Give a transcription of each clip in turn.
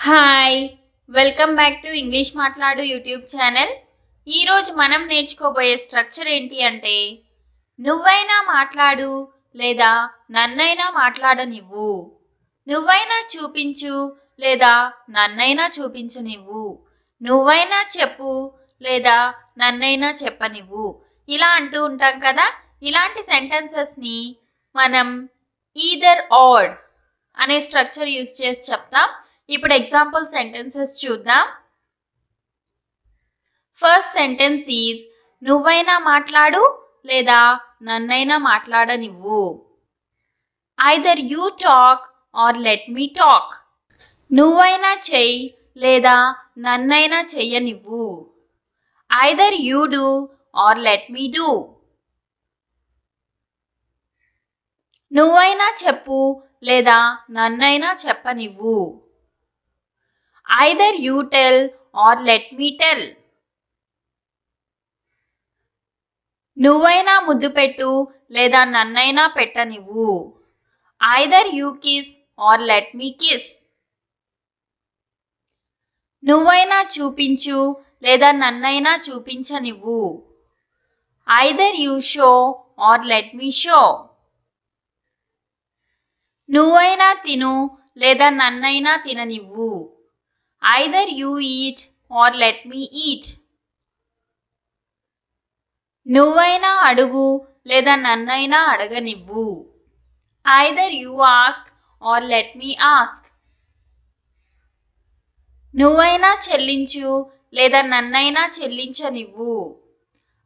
Hi welcome back to English మాట్లాడు YouTube channel. ఈరోజు మనం నేర్చుకోబోయే స్ట్రక్చర్ ఏంటి అంటే నువ్వైనా మాట్లాడు లేదా నన్నైనా మాట్లాడనివ్వు, నువ్వైనా చూపించు లేదా నన్నైనా చూపించనివ్వు, నువ్వైనా చెప్పు లేదా నన్నైనా చెప్పనివ్వు, ఇలా అంటూ ఉంటాం కదా. ఇలాంటి సెంటెన్సెస్ని మనం ఈదర్ ఆర్ అనే స్ట్రక్చర్ యూజ్ చేసి చెప్తాం. ఇప్పుడు ఎగ్జాంపుల్ సెంటెన్సెస్ చూద్దాం. ఫస్ట్ సెంటెన్స్ ఈజ్ నువ్వైనా మాట్లాడు లేదా నన్నైనా మాట్లాడనివ్వు. Either you talk or let me talk. నువ్వైనా చెయ్యి లేదా నన్నైనా చెయ్యనివ్వు. Either you do or let me do. నువ్వైనా చెప్పు లేదా నన్నైనా చెప్పనివ్వు. Either you tell or let me tell. నువ్వైనా ముద్దు పెట్టు లేదా నన్నైనా పెట్టనివ్వు. Either you kiss or let me kiss. నువ్వైనా చూపించు లేదా నన్నైనా చూపించనివ్వు. Either you show or let me show. నువ్వైనా తిను లేదా నన్నైనా తిననివ్వు. Either you eat or let me eat. నువ్వైనా అడుగు లేదా నన్నైనా అడగనివ్వు. Either you ask or let me ask. నువ్వైనా చెల్లించు లేదా నన్నైనా చెల్లించనివ్వు.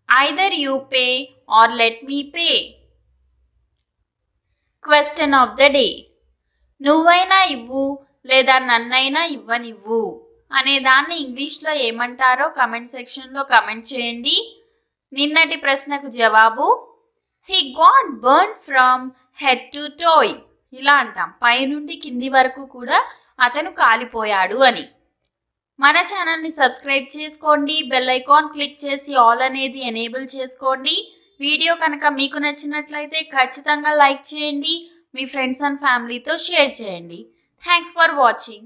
Either you pay or let me pay. Question of the day. నువ్వైనా ఇవ్వు లేదా నన్నైనా ఇవ్వనివ్వు అనే దాన్ని ఇంగ్లీష్లో ఏమంటారో కమెంట్ సెక్షన్లో కమెంట్ చేయండి. నిన్నటి ప్రశ్నకు జవాబు he got burn from head to toy. ఇలా అంటాం, పైనుండి కింది వరకు కూడా అతను కాలిపోయాడు అని. మన ఛానల్ని సబ్స్క్రైబ్ చేసుకోండి, బెల్ ఐకాన్ క్లిక్ చేసి ఆల్ అనేది ఎనేబుల్ చేసుకోండి. వీడియో కనుక మీకు నచ్చినట్లయితే ఖచ్చితంగా లైక్ చేయండి, మీ ఫ్రెండ్స్ అండ్ ఫ్యామిలీతో షేర్ చేయండి. Thanks for watching.